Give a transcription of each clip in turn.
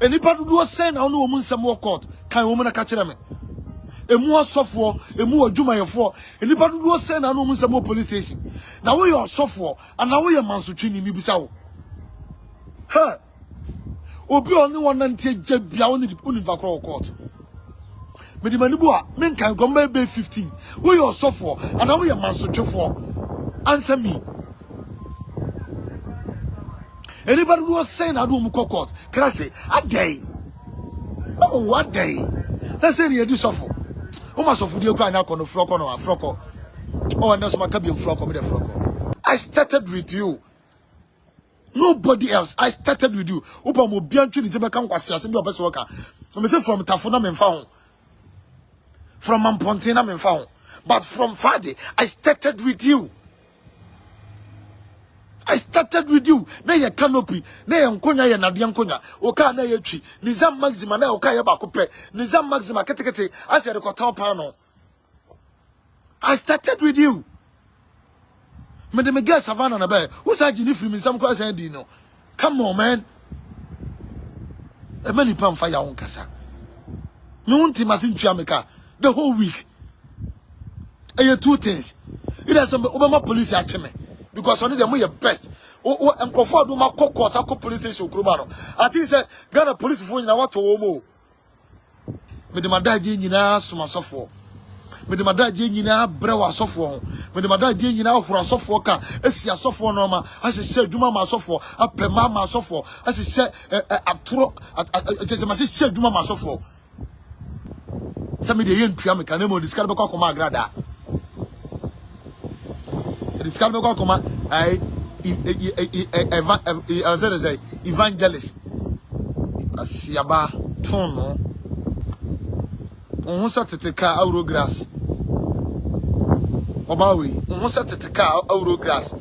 Anybody do say na no woman some court kan woman ka kire me emu osofo emu adwumayefo anybody do say na no woman some police station na wo ye osofo ana wo ye mansotwi ni mi bisa wo ha obi oni won nante agya bia woni pa court me di manibu a men kan gomba be 15 wo ye osofo ana wo ye mansotwefo answer me. Anybody who was saying I do court, can I say a day? Oh, what day? Let's say you do suffer. Oh, my suffer, you cry now on the flock on a flock. Oh, and that's my cabin flock with a flock. I started with you. Nobody else. I started with you. Open will be until the become was just your best worker. From Tafuna and found. From Mampontina and found. But from Friday, I started with you. I started with you. Na ye canopy, na ye nkonya ye nade nkonya. Oka na ye twi. Nizam maxima na oka ye bakope. Nizam maxima ketekete as ye rekotan pano. I started with you. Me de me get savannah na be. Who say you free me some cause end no. Come on, man. E many pam fire on kasa. Me won't masin twa meka the whole week. E two things. It has some Obama police at me. Because only them your best. Oh, and Crawford do my court police station Krumano. I think say Ghana police phone na what to omo. Me de madaji nyina soma sofo. Me de madaji nyina brewa sofo. Me de madaji nyina hura sofo ka esia sofo no ma ahye adwuma ma sofo apema ma sofo ahye atoro atese ma ahye adwuma ma sofo. Some de yentua me kan mo discard be kwa koma Agradaa. This can be called evangelist. Asiaba tono. On sat to take our grass. Obawi, on sat to take our grass.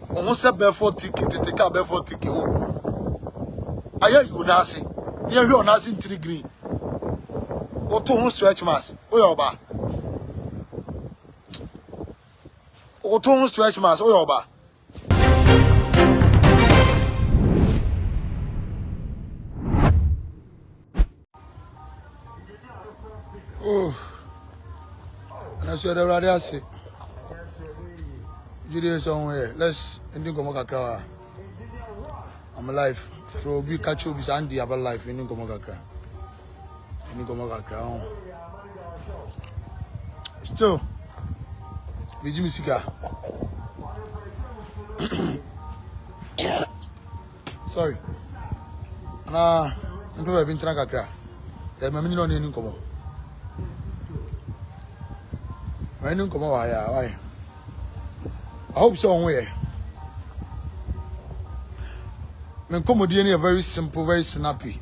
On sat barefoot ticket to take a barefoot ticket. I hear you, Nasi. Near you, Nasi in the green. Or 2 stretch mass. Oyoba. O ton stretch mass oyoba. Oh, that's what the radio say. Judy somewhere. Let's ending come kakra. I'm alive. Fro bi catch up is Andy about life ending come kakra. Ending come kakra. Still Vijimi Sika. Sorry. Nah, I'm probably been trying to cry. I'm not in come. I didn't come. Why? I hope so. Where? My comedy are very simple, very snappy.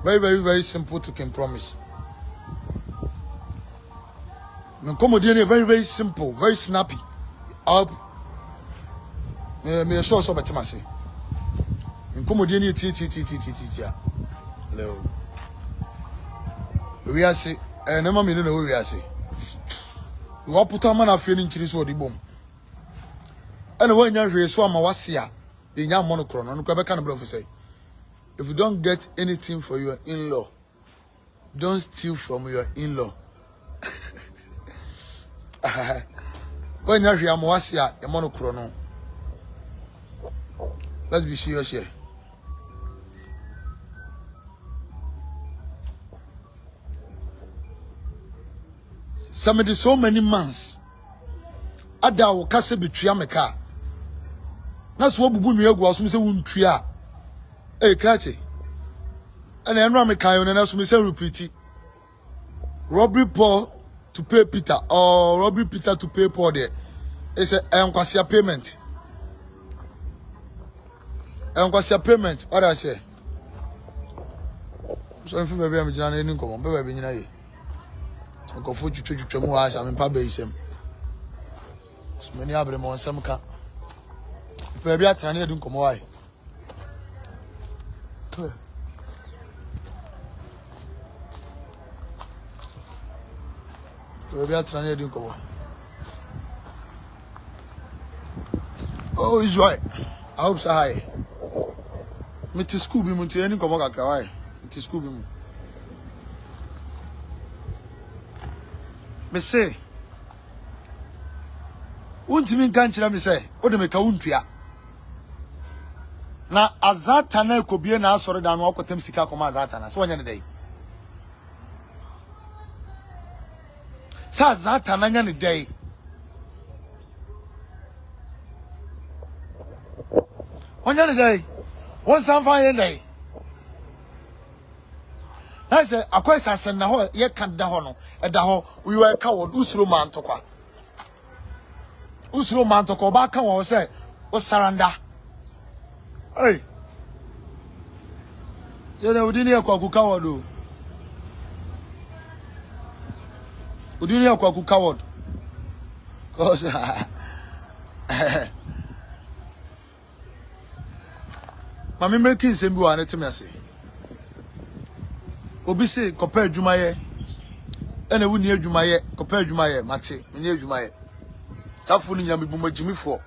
Very simple to can promise. My comedy are very simple, very snappy. Me sure so better say. My comedy are Leo. We are say, never me know we are say. We all put a man a feeling chili so the bomb. And when you so my was here, the young monochrome, and Quebec can bluff say. If you don't get anything for your in-law, don't steal from your in-law. When you hear Moasia, a monochrome. Let's be serious here. Somebody so many months. Ada wo kase betria meka. Na so bubu nu egu aso me se wuntria. Krache. And enra meka yo na so me se repeat. Robbery Paul to pay Peter or robbery Peter to pay Paul there. It's a enquasia payment. Enquasia payment. What I say? So if baby am jina na come on baby nyina ye. Go for you to mu as am pa be isem. So many abre mo nsem ka. Baby atana na edun komo why. Baby atana na edun komo. Oh, he's right. I hope so high. Me to school be munti any komo kakra why. To school be mu. Me say untimi nka nkyira me say o de me ka wuntua. Na azata na ekobie na asore da no akotem sika koma azata na so wonya ne dai. Sa azata na nya ne dai. Wonya ne dai. Won san fa ye dai. Na say akwai sasen na ho ye kan da ho no. E da ho we were coward usuro man tokwa. Usuro man tokwa ba kan wo say o saranda. Hey. Jene udini ya kwa kukawado. Udini ya kwa kukawado. Cause Mami making sembu wa neti me ase. Obi se kopa adwuma ye. Ene wu ni adwuma ye, kopa adwuma ye, mate, me ni adwuma ye. Tafu ni nyame bu magimifo.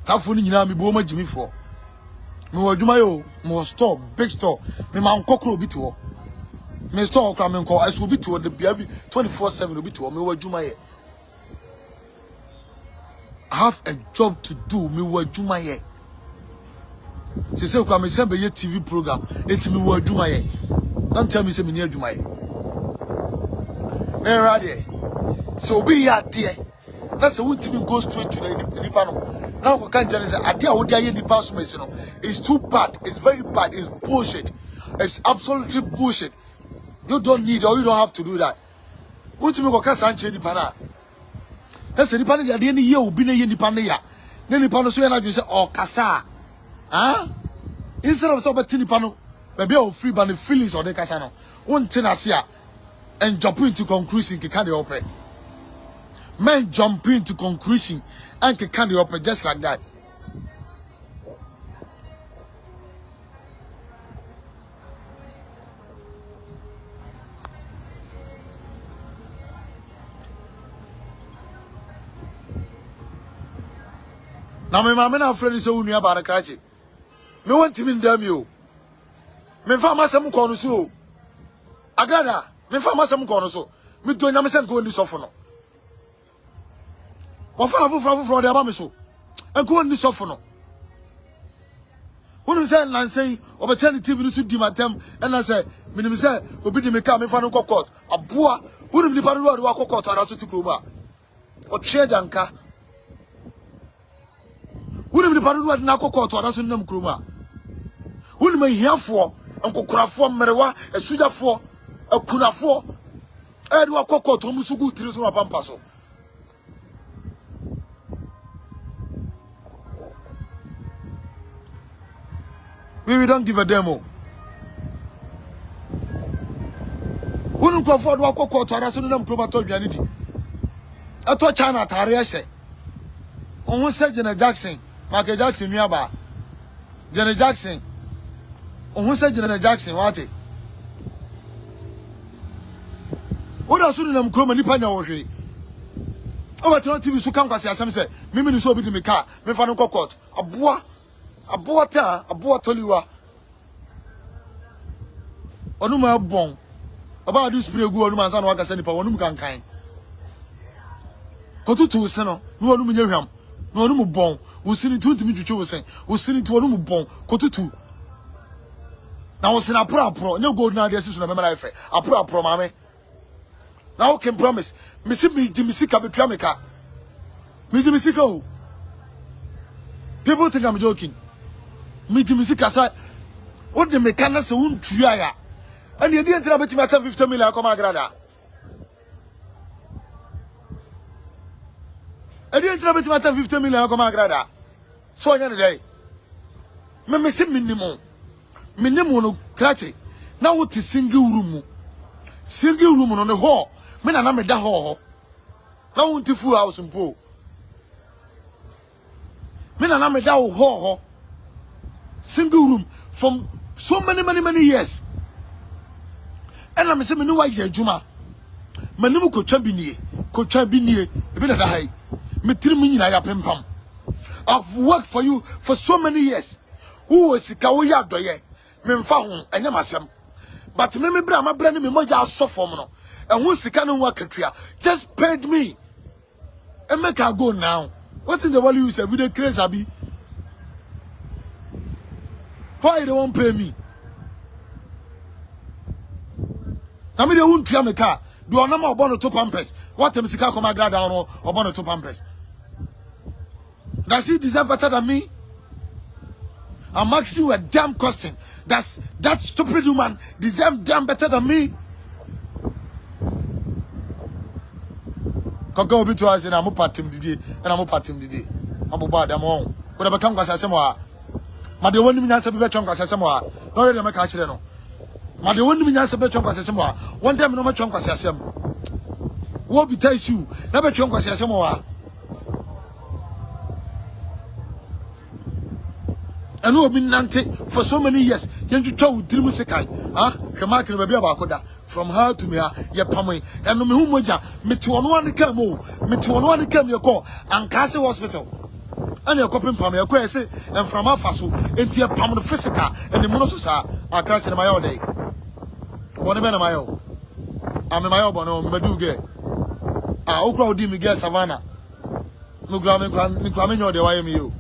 Tafu ni nyina me bu magimifo. Me wadwuma yo, mo store, big store. Me man kokro bi to. Me store okra me nko, aso bi to the bia bi 24/7 obi to. Me wadwuma ye. I have a job to do. Me wadwuma ye. She say okra me send be ye TV program. Enti me wadwuma ye. Don't tell me say me ni adwuma ye. Me radio. So obi ya there. Na say wontimi go straight to the nipa no. Now we can't say idea what they the pass me no. It's too bad. It's very bad. It's bullshit. It's absolutely bullshit. You don't need or you don't have to do that. What you go can sanche nipa na. That's the nipa na dey ni ye obi na ye nipa na ya. Na nipa no so ya na say oh kasa. Huh? Instead of so bet nipa no maybe o free ban the feelings or the kasa no. One thing as here and jump into conclusion ke can dey operate. Men jump into conclusion and can the open just like that. Now my mama na friend is so near Barakachi. Me want him in damn you. Me fa masam ko no so. Agradaa, me fa masam ko no so. Me do nyame sen ko ni so for no. Wafana fufu de aba me so. Enko ni so for no. Wonu say nansen obetani TV no so di matem and I say minim say obi di me ka me fa no court. Aboa wonu ni paru wa court ara so ti kroma. O tue janka. Wonu ni paru wa na court ara so nam kroma. Wonu me hiafo enkokurafo mmerewa esujafo akunafo e de wa court o musugu tiri so pampa so. We don't give a demo. Wouldn't go forward walk or to Arasunum Probatorianity. I thought China Tariase. Almost said Jenna Jackson, Michael Jackson, Miaba. Jenna Jackson. Almost said Jenna Jackson, what it? What else would them come and Nipana was she? Over to TV so come as some say, Mimi so be the car, me fan court, a bois. Aboa toliwa onuma bon about this spray go onuma san waka sani pa onum kan kotutu se no no onum nyehwam no onum bon wosini tuntimi twetwe wosen wosini tu onum bon kotutu na wosina pro nya gold na dey sisu na me life apro mame na o can promise me si me jimisika betwa meka me jimisika o people think I'm joking. Me jimisika sa o de meka na se wontua ya and ye dey enter betimi ata 50 million come Agradaa e dey enter betimi ata 50 million come Agradaa so nya dey me se minimum no krache na what is single room no ne ho me na me da ho na wonti full house mpo me na me da ho single room from so many years and I'm saying me no wa ye adwuma manim ko twa binie e bi na da hai me tiri mu nyina ya pempam. I've worked for you for so many years Who was sika wo ya doye. Memfa ho enye masem. But me bra ma bra ni me moja asofo no. And who sika no wa katua. Just paid me. And make her go now. What in the world you say? We the crazy abi. Why they won't pay me? Now me they won't tell me car. Do I know more about 2 pampers? What time sika come Agradaa or about 2 pampers? Does he deserve better than me? I'm asking you a damn question. Does that stupid woman deserve damn better than me? Koko obi to us and I'm partim didi and I'm partim didi. I'm bad am on. But I become Gasasamoa. Ma de woni minya se be twon Gasasamoa. No we dey make a no. Ma de woni minya se be twon Gasasamoa. One time no ma twon Gasasam. Wo bi tell you na be twon Gasasamoa. And who have been nante for so many years. You to tell with dream sekai. Ah, Shamak and Babia Bakoda. From her to me, ya pammy. And no me moja, me to one come, me to one come your call, and Castle Hospital. And your coping pammy, and from Afasu, into your pam physical, and the monosusa are crashing my own day. What a man of my own. I'm in my own, Meduge. Ah, Okra di Miguel Savannah. No gramming or the YMU.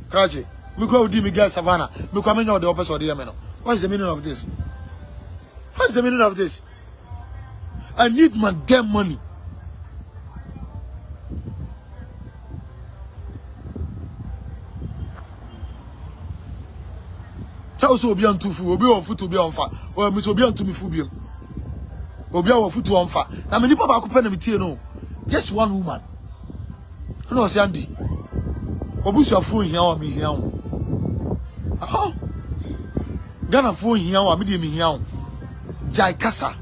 Cratchy. Miko di Miguel Savannah. Miko the opposite of the Yameno. What is the meaning of this? What is the meaning of this? I need my damn money. Tell so be on two food, be on foot to be on fire. Or Miss Obian to me fubium. Obia foot to on fire. Now many people could pen me no. Just one woman. No, Sandy. Obusia phone here or me here. Oh, Ghana phone here or me here. Jai Kasa.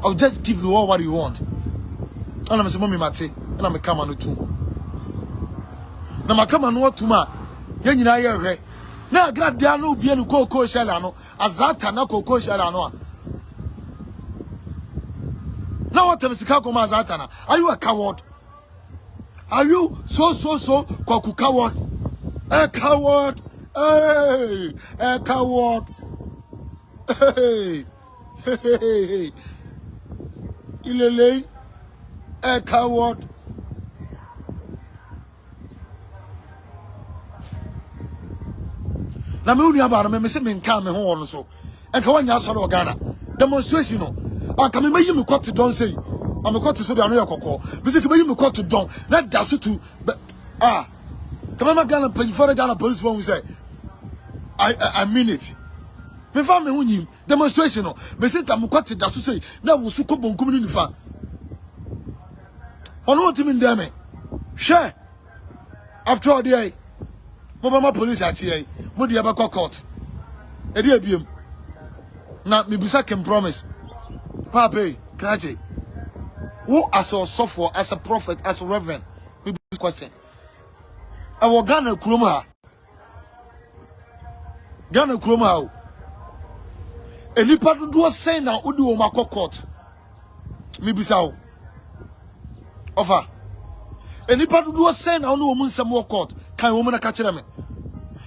I'll just give you all what you want. And I'm saying, Mommy Mate, and I'm a come on too. Now, my come on what to ma. Yen in a year. Now, Agradaa no be a cocoa shellano, Azata no cocoa shellano. Now, what is the Kakoma Zatana? Are you a coward? Are you so Kwaku coward? A coward? Hey, a coward. Hey. Hey, Ilele, a coward. Na me uni about me say me nka me ho so. Enka wanya so no Ghana. Demonstration no. Anka me mayi me court don say. Am me court so do no yakoko. Me say ke mayi me court don. Na da so to come ma Ghana pay for Ghana police phone say. I mean it. Me fa me hunyim demonstration no me say tam kwate da so say na wo su ko bonkum ni nifa ono what me ndame hwe after all day mo ba ma police achi ai mo dia ba court e dia biem na me bisa can promise papa krache who as a software as a prophet as a reverend me be question I will Ghana kuroma Anybody do say now, Udi Omako court. Mibisao. Offer. Anybody do say now, no woman some more court. Can woman catch them?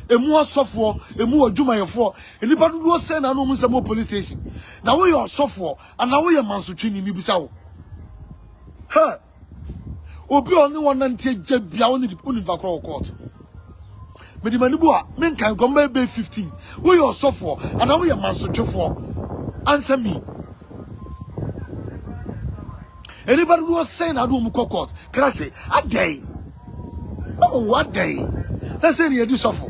A more software, a more Juma for. Anybody do say now, no woman some more police station. Now we are software, and now we are Mansuchini Mibisao. Huh? Obi only one until Jebia only the Univacro court. Me di manibua men kan go be 15 we your software and now we are Mansuchofo. Answer me. Anybody who was saying I do court karate a day. Oh, what day? Let's say you do suffer.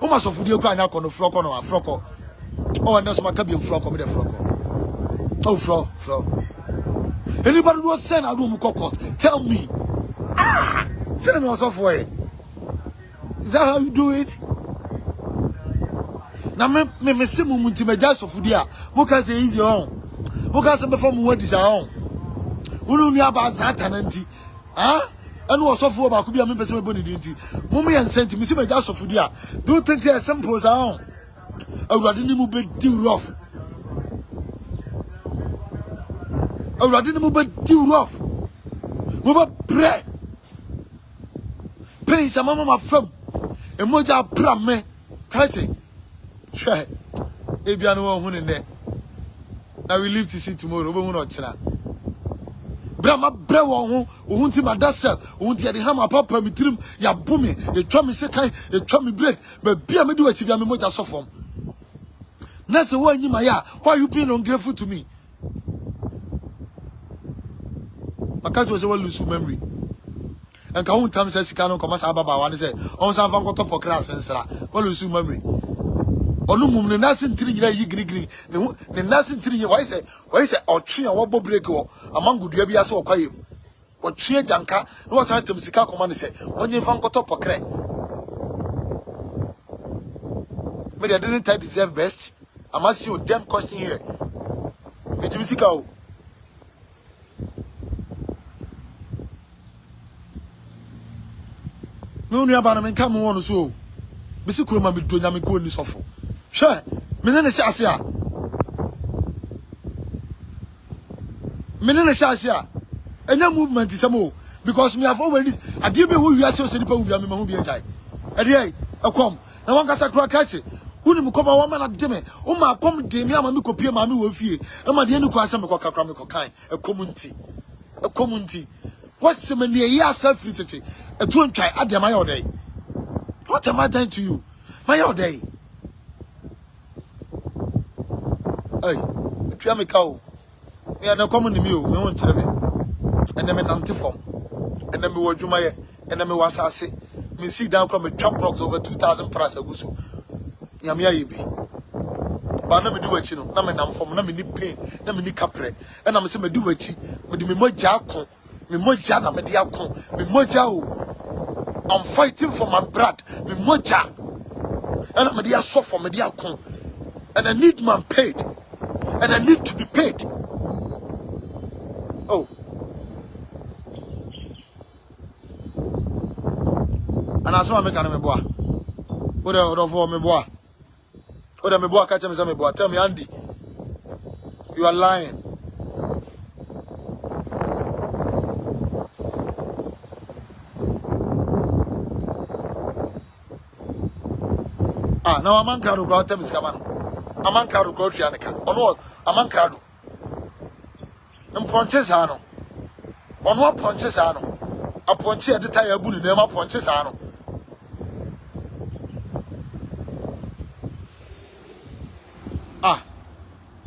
O ma suffer the okra nya kono froko no afroko. Oh, and that's my cabin froko me the froko. Oh, fro. Anybody who was saying I do court tell me. Say no software. Is that how you do it? Now me see mu muntimeja sofudia. Mo can say easy on. Mo can say before mu wadi sa on. Unu ni aba zata nanti. Ah? Anu osofu ba ku bia me pese me boni dinti. Mo me yan senti me see meja sofudia. Do you think they are simple sa on? Awurade ni mu be di rough. Awurade ni mu be di rough. Mo ba pre. Pay sa mama ma fam. Emoja pra me Cratching. Try. Maybe I know one in there. Now we live to see tomorrow. We will not china. Brahma brew who him at that cell, who did the hammer papa me trim, ya boomy, you try me second, you try me bread, but be a me do it if you are me so form. That's the one you my why you being ungrateful to me? My cat was a well lose memory. And Kaun Tam says he cannot come as Ababa one say, on some van top of class and Sara, well lose memory. Or no moon, the nothing 3 years, you green, the nothing 3 years, why say, or tree and wobble break or among good Yabia so quiet. Or tree janka, no was item Sika command say, when you found top of crack. But I didn't type deserve best. I'm asking you a damn question here. Mr. Misika. No, near Bannerman come on so. Mr. Kurma be doing Yamiko in this awful. Sure, Menene Sasia. Menene Sasia. And your movement is a more because me have already. I did be who you are so simple. We are who be a guy. And yeah, I come. Now one gets a crack catch it. Who you come a woman at Jimmy? Oh, my come, Demi, I'm a copy of Mammy with you. And my dear Nuka, some cockamical kind, a community. A community. What's the many years self-free? A twin try at the my day. What am I doing to you? My day. Hey, try me cow. We are no common meal, no one tell me. And then an antiform. And then we were Jumaya, and then we was assay. Me see down from a chop rocks over 2,000 price a gusso. Yamia be. But let me do it, you know. Naman from Namini pain, Namini capre. And I'm saying, do it, but me more jaco, me more jana, me diacon, me more jao. I'm fighting for my blood, me more ja. And I'm a dear soft for me diacon. And I need man paid. And I need to be paid. Oh. And I saw me can me boy. What the other for me boy? What the me boy catch me boy? Tell me, Andy. You are lying. Ah, now I'm on crowd about them is coming. I'm on crowd go Trianica. On what? I'm on crowd. And punches ano. On what punches ano? A punch at the tire boon in them punches ano. Ah.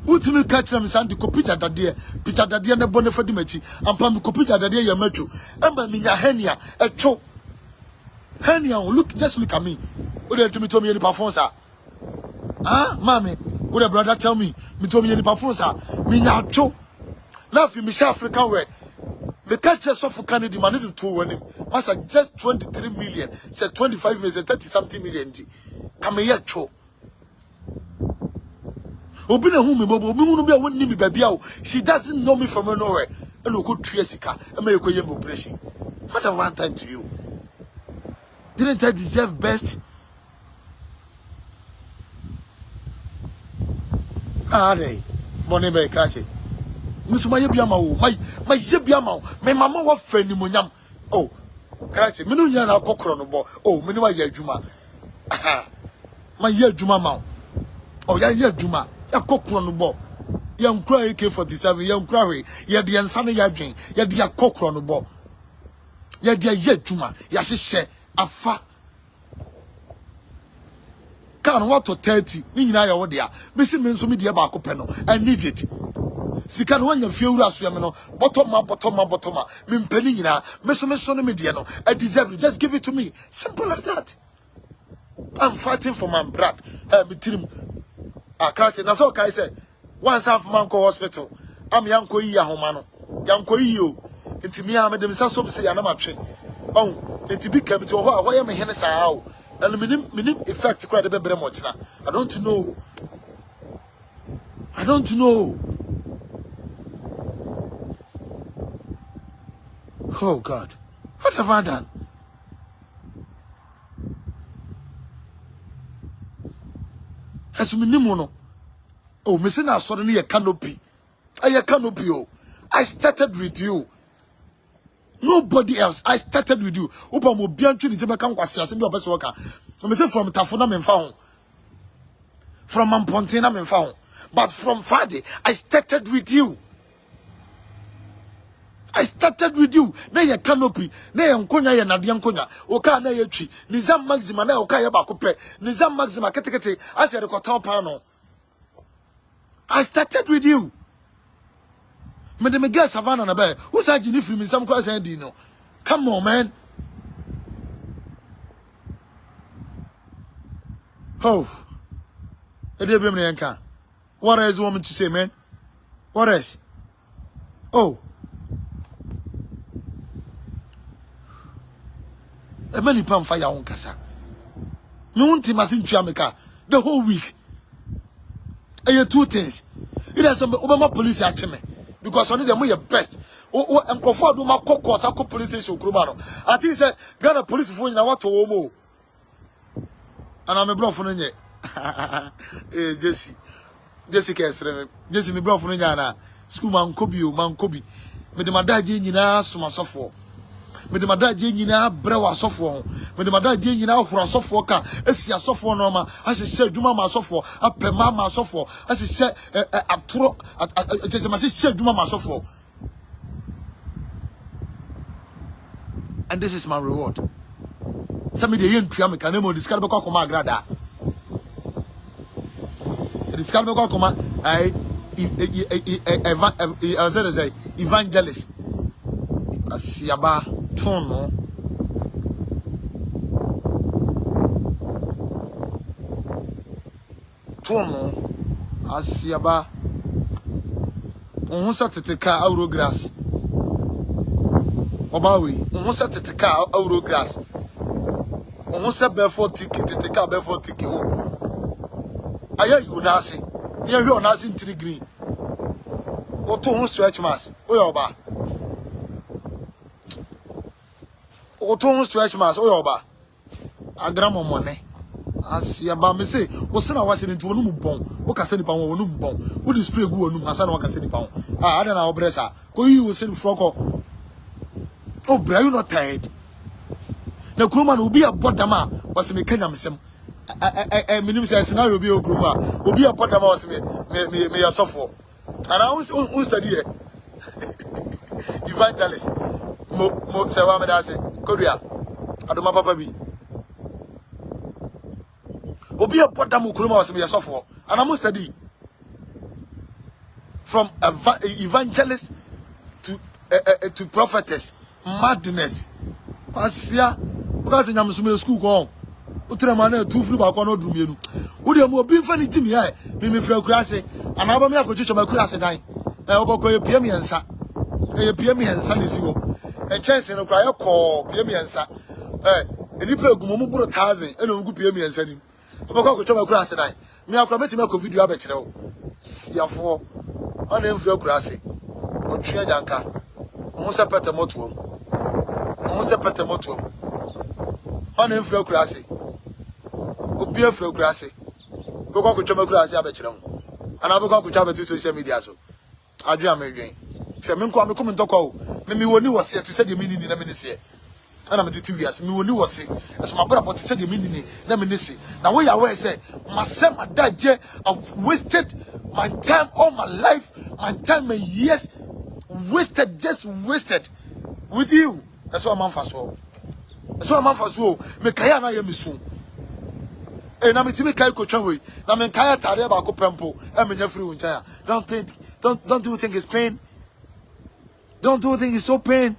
Ultimate catch them sand to copita that dear, Peter that dear, the bonnet for the mechi, and Pam copita that dear, your metro. And Baminia Henia, a cho. Henia, look, just look at me. What did you tell me any performance? Ah, mammy, what a brother tell me, me told me any performance. Me now cho. Now, if you miss African way, the catchers of Canada demanded to win him. Master just 23 million, said 25 million, 30 something million. Come here, cho. Obina whom me baby. She doesn't know me from nowhere. And no good Triesica, and may go yam operation. What a one time to you. Didn't I deserve best? Ah, they Bonnie Bay Cratchet. Miss Mayabiama, my Yabiama, my mamma was friendly Munyam. Oh, Cratchet, Minuyan, Cockron, oh, Minua Yajuma. Aha, my year Juma mount. Oh, yeah, Juma. Ya cockron no bo. Young cry K47, young cry, ya the ansana yadrin, ya the cockron no bo. Ya the yet juma, ya she afa. Can what to 30, Nina Yodia, Missy Mensumi de Abaco Peno, I need it. Sikan one your few rasuyamino, botoma, min penina, Messomeson mediano, I deserve it, just give it to me. Simple as that. I'm fighting for my blood, between. Ah, Cratchit, that's all I said. Once half Manco Hospital. I'm Yanko Yahomano. Yanko you. Into me, I made them so say, I'm a train. Oh, into big came to why am I here? And the minimum effect to cry the baby motina. I don't know. I don't know. Oh, God. What have I done? As we know, oh, missing our suddenly a canopy. A canopy. Oh, I started with you. Nobody else. I started with you. Opa mo bianchu ni tebe kan kwase ase bi obese worker. I say from Tafuna me found. From Ampontina me found. But from Friday, I started with you. I started with you. Na ye canopy, na ye nkonya ye nade nkonya. Oka na ye twi. Nizam maxima na oka ye bakope. Nizam maxima ketekete as ye rekoton pano. I started with you. Me de me get savannah na be. Who say you free me some kwa say di no. Come on, man. Oh. What else do you want me to say, man? What else? Oh. A many pound fire on Casa. No one team has in Jamaica the whole week. I hear two things. It has some Obama police at me because only them your best. Oh, and Crawford do my court police station. I think said Ghana police phone in our to Omo. And I'm a bro for you. Jesse Kessler, Jesse, me bro for Yana. School man Kobe. Me the Madaji Nina Suma Sofo. Me the Madaji Nina Brewa Sofo. Me the Madaji Nina for a Sofoka. Essia Sofo Norma. As I said, Juma Sofo. A Pemama Sofo. As I said, a pro at Juma Sofo. And this is my reward. Some of the young Triamic and Nemo discover Agradaa. This can go come evangelist asiaba tono asiaba onhusa teteka auro grass obawi onhusa teteka auro grass onhusa before ticket teteka before ticket Aya you nasi. Near your nasi in 3 green. Or 2 stretch mass. Oyoba. Or 2 stretch mass. Oyoba. A gram of money. As Yaba me say, Osana was into a new bomb. What can send upon a new bomb? Who display good on Hassan Wakasani pound? I don't know, Bressa. Go you send Frocko. Oh, Bray, you not tired. The crewman will be a bottom was in the Kenyam. Minimum scenario be a groomer, will be a part of us, me a software. And I was study evangelist. Mo Sawamedase, Korea, Adoma Papa B. Will be a part of Mukruma, me a software. And I must study from evangelist to prophetess, madness. Pasia, because in Yamusume school go. Utramana 2 free back on Odrumiru. Would you be funny to me? I be me for classy, and I will make a teacher my class at night. I will go a PM and sa. A PM and Sunday Sigo. A chance in a cry call PM and sa. And you pay Gumu 1,000 and a good PM and sending. I will go to my class at night. Me, I'll commit to make a video about you. See a 4 on him for classy. Or Triadanka. Almost a better motuum. Almost a better motuum. On him for classy. Obi afro grassy. Go go to grassy abechram. And I go to social media so. Adua medwen. Hwe me nko am talk o. Me woni wose to say the meaning na me ne se. And I'm 2 years. Me woni wose. As my brother to say the meaning na me ne se. Now we are where say myself my dad I've wasted my time all my life, my time and years wasted with you. That's what I'm for so. That's what I'm for so. Me kaya na ye me soon. Eh, na mitimi kai ko twanwe na men kai tare ba ko pempo e menya free uncha. Don't you think it's pain? Don't you think it's so pain?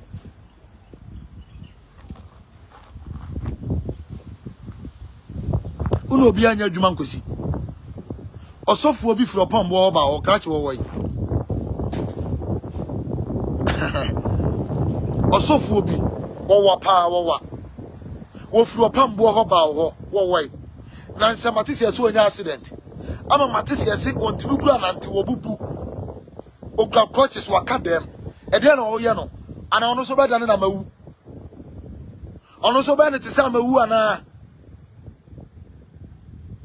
Uno obi anya adwuma nkosi. Osofo obi fro pambo oba o krache wo woi. Osofo obi wo wa pa wo wa. Wo fro pambo oba wo woi. Nansa matisi so nya accident. Ama matisi ese ontimi kura nante wo bubu. Okra coaches waka dem. E dey na o ye no. Ana ono so be dan na mawu. Ono so be ne tise mawu ana.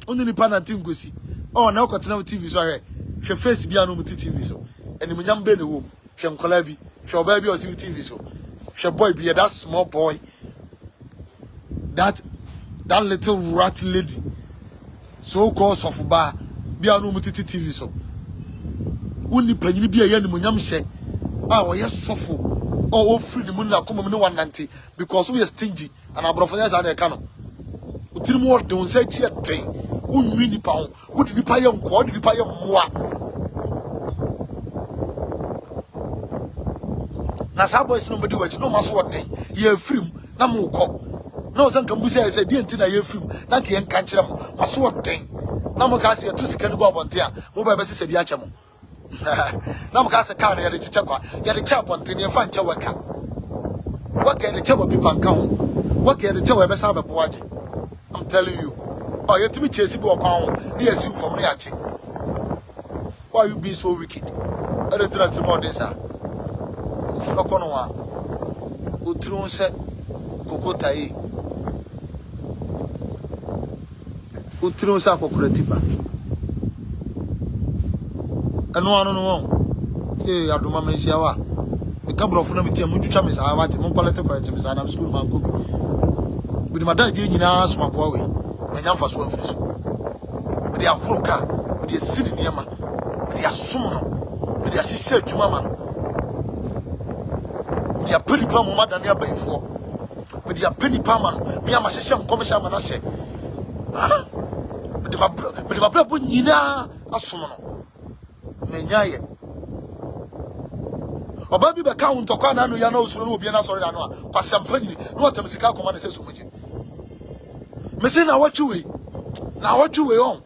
Oni ni pana tingosi. Oh na okotena TV so ahwe. Hwe face bia no muti TV so. Eni munyam be ne wo. Hwe nkola bi. Hwe oba bi o si TV so. Hwe boy bi that small boy. That little rat lady. So called Sofuba bia no mutiti TV so wonni panyini bia ye animonyam hye a wo ye sofo o free ni mu na koma mu ne 190 because we are stingy and abrofo ya za na ka no utiri mu de won sa chi eten unwi nipa ho wodi nipa ye nko wodi nipa ye mmoa na sa boys no bodi wachi no maso woden ye free na mu ko na osan kan busa say die nti na ye free na ke en kan kire mo maso woden na mo ka se to sika no bo abonte a mo ba be se bi a che mo na mo ka se ka na ye de chicha kwa ye de cha abonte ne fa nche waka ye de cha bo bi banka ho waka ye de cha we be sa be boaje. I'm telling you. Oh, you tell me chase you account. Yes, you from Riachi. Why you being so wicked? I don't tell you more this. Floconoa. Utron set Cocotai. Utron Saco Curatiba. And no. Yeah, I do my mention. A couple of them with your muchamis. I want to Moncoleta Corrections and I'm school man cook. With my dad, you know, smart boy. And I'm for so fish. But they are Hoka, but they are sitting near me. But they are summoner. But they are sister to mamma. They are penny palm more than they are paying for. But they are penny palm, me and my sister, commission, and I say, but my brother put Nina a summoner. Menyaye. Or baby, the count to Kana, you know, so will be an answer. But some penny, what I'm sick of command says so much. Missing now what you way. Now what you way on?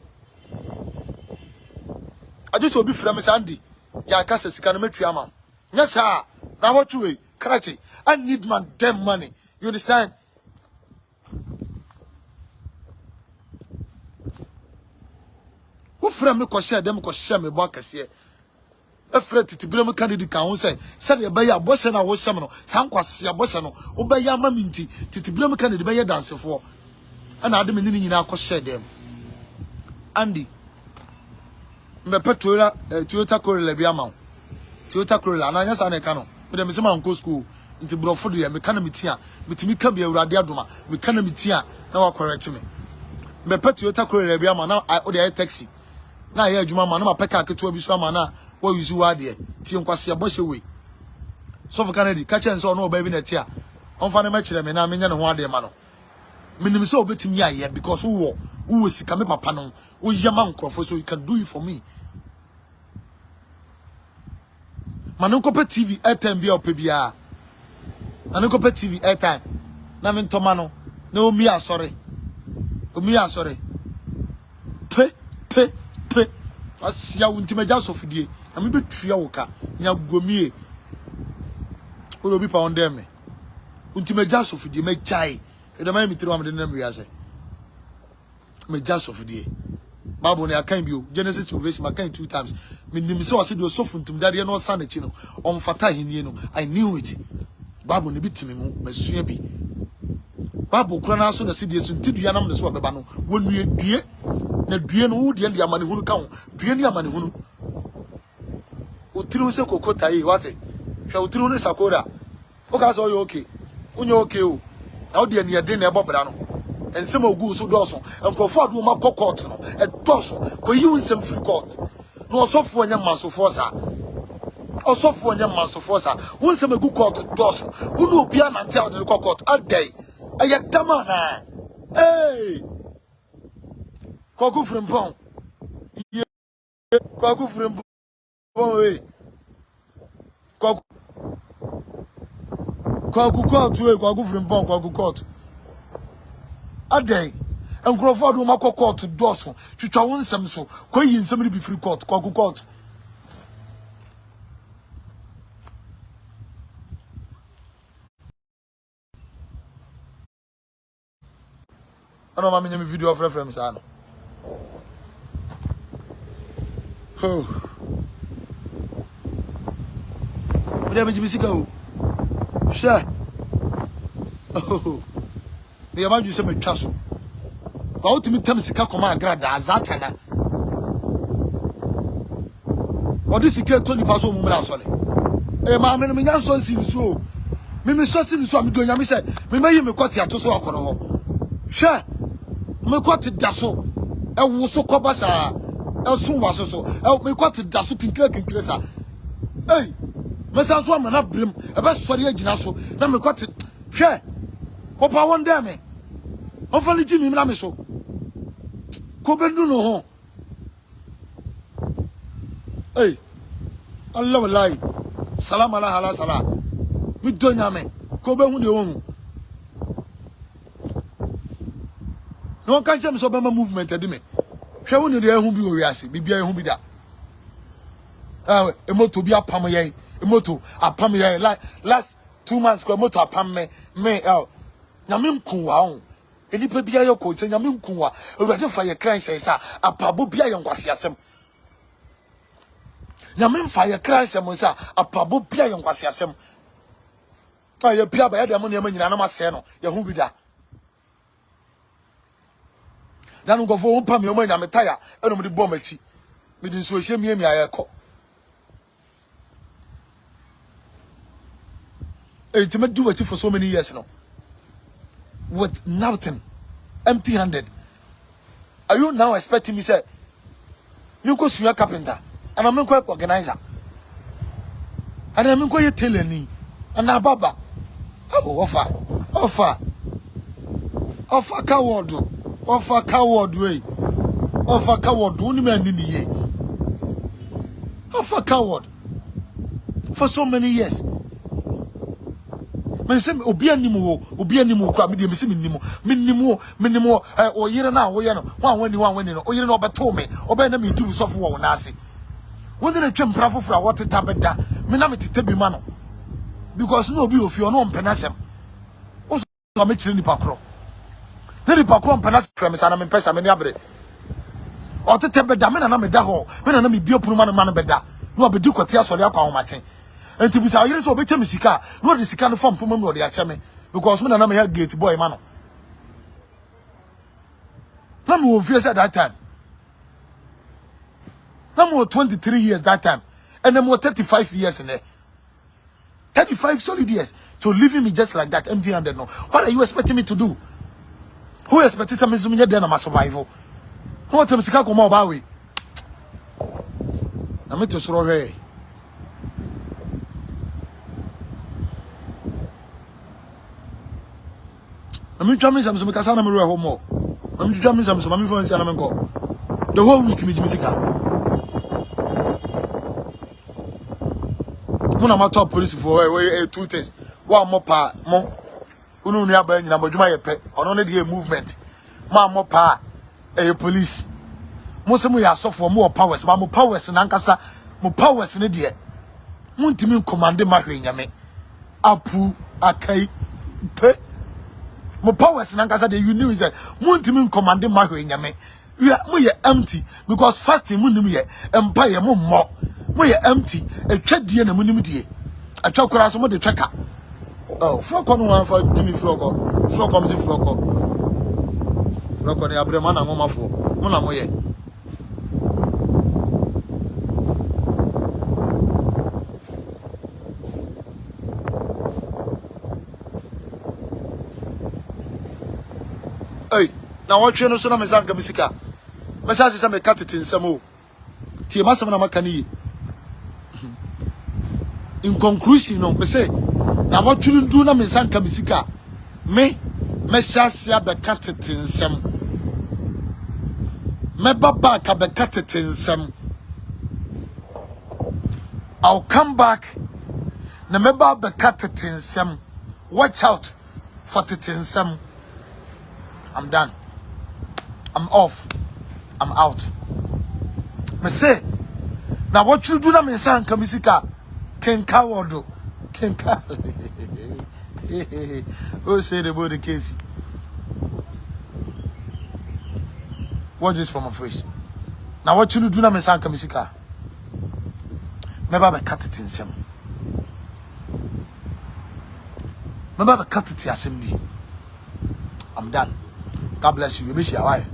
I just will be from Miss Andy. Ya Cassis can make you a man. Yes, sir. Now what you way? Cratchy. I need my damn money. You understand? Who from me could share them could share me back as here? A fret to bring a candidate can say, Said a bayer boss and I was summoned. Some was your boss and obey your mamminty to bring a candidate by your dancer for. And I didn't mean I could share them. Andy, me petrola, Toyota Corolla Biamount, Toyota Corolla, and I just an cano, but I'm some go school into Brofodia, Mecanitia, with me can be a radiaduma, Mecanitia, now correct me. Me Toyota Corolla Biamount, now I order a taxi. Now I hear Juma, my pekka to be some manner, what you do, dear, Tium Quasia Bosch away. So for Kennedy, catch and so no baby net here. On Fanny Match them and I mean, one day, mano. Minimum so betting ya because who is coming up panel, who is your man so you can do it for me. Manunko TV airtime be up PBR. Manunko TV airtime. Namin Tomano. No, me are sorry. Me are sorry. Pe. As ya untimeja so fidie. Ami be tria woka. Nya gomie. Wo be pound dem. Untimeja so fidie me chai. E dey me tiri am de nam wiase. Me just of the Bible I can be Genesis to verse my kind 2 times. Me nim so ase do so funtum dade no san echi no on fata henie no I knew it. Bible ne bitimi mu masua bi. Bible kura na so na se die so ntidua nam ne so beba no wonue due na due no wo de de amane hunu ka ho due ni amane hunu otiri se kokota yi wate hwa otiri no sakora o ka so yo okay onye okay o na wo de ne de na ebobra no ensem ogu so doso enkofo adu ma court no e doso ko yi unsem free court no osofo anya mansofo sa osofo anya mansofo sa unsem egu court doso unu obi anante adu court adai ayatama na hey kogu frimpon kogu frimpon we kogu court we kogu frimpon kogu court adai enkrofo do makọ court doso twitwa won nsem so ko yi nsem ri bi free court kogu court ano ma menye video of reference ano Oda me jibisika o sha me yamaju se metwa so ba otimi tam sika koma Agradaa azatana odi sika to nipa so mumra so le e ma me no nya so nsi so me so si so am do nya me se me mayi me kwati ato so akono ho hwe me kwati da so e wo so koba sa so was so me got to da so kinkira sa hey me san so amana brem e be sori agina so na me got hwe papa won dem me on fa liti mi na me so ko bendu no ho hey Allah wallahi salam ala hala sala mi donya me ko be hu de won no kan chem so be ma movement edi me hwe woni de ehu bi o wiase bibia ehu bi da emoto bi apam ye emoto apam ye like last 2 months ko emoto apam me nyame nkunwa ho enipa bia ye ko se nyame nkunwa ewurade fa ye kran se sa apabo bia ye ngwase asem nyame fa ye kran se mo sa apabo bia ye ngwase asem ye bia ba ye de mo ne ma nyina na ma se no ye hu bi da dan go fo pam ye mo nyame taya eno mo di bom achi me di so hye mi ayeko it may do it for so many years now with nothing, empty-handed. Are you now expecting me say you go see your carpenter and I'm going to organizer and I'm going to tell you and now baba offer coward way offer coward only man in the year offer coward for so many years. Me say obi animu kra me de me say minimo o yire na wo ye no wan wani no o yire no obeto me obe na me di usofo wo na ase won de twem prafo fra what teta beda me na me tete bi ma no because no obi ofi ono mpena sem o so me kire nipa kro ne nipa kro mpena fra me sa na me pesa me ni abre o tete beda me na me da ho me na me bia punu ma no beda no obedi kwati asori akwa ho machen enti bisa yire so obeche misika no de sika no fam pom me de ache me because me na me head gate boy man na me wo fear that time na me 23 years that time and I'm 35 years in there 35 solid years so leaving me just like that empty-handed no what are you expecting me to do who expecting some me there na my survival no what misika ko ma ba we na me to soro he I'm trying some Kasana Maria Homo. I'm trying some influence and I'm go. The whole week, Mijimisica. One of my top police for 2 things. One more pa, more. Who know near Benny, number Juma pet, or only the movement. More pa, a police. Most of me are so for more powers, but more powers and Ankasa, more powers in a dear. Muntimin commanding my ring, yame. Apu, Akai, pet. Mo powers nankasa de you knew is that muntimin commanding my nyame we are empty because fasting munim ye empire mo ye empty a twedie na munim die atwa kora so mo de tweka oh froko no wan for Jimmy froko mi si froko ne abrema na ngomafo mo na mo ye hey, now what you know so na mezanga misika. Mesa se me cut it in some tie masam na makani. In conclusion no me say na what you do na mezanga misika. Me se be cut it in some. Me baba ka be cut it in some. I'll come back. Na me baba be cut it in some. Watch out for it in some. I'm done. I'm off. I'm out. Me say, now what you do na me san kamisika ken kawodo ken ka. Oh, say the body case. Watch this from my face. Now what you do na me san kamisika. Me ba be cut it in some. Me ba be cut it assembly. I'm done. God bless you. You miss your wife.